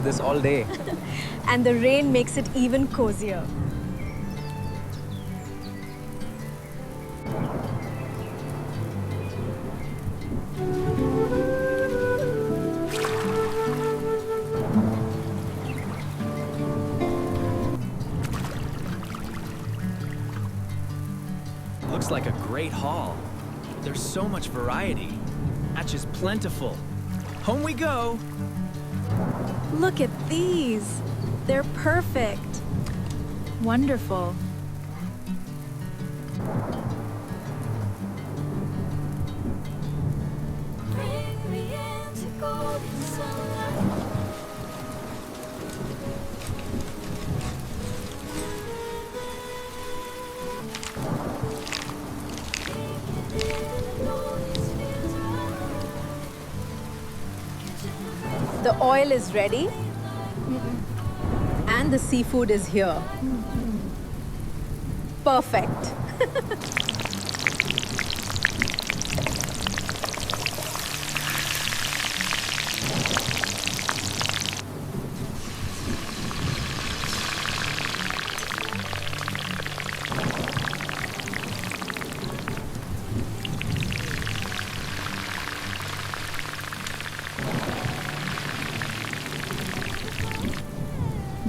this all day. And the rain makes it even cozier. Looks like a great haul. There's so much variety. That's just plentiful. Home we go. Look at these. They're perfect. Wonderful. Bring me into golden sunlight. The oil is ready. And the seafood is here. Perfect.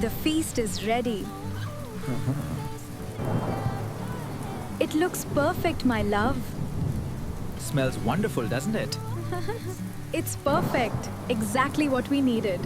The feast is ready. It looks perfect, my love. Smells wonderful, doesn't it? It's perfect. Exactly what we needed.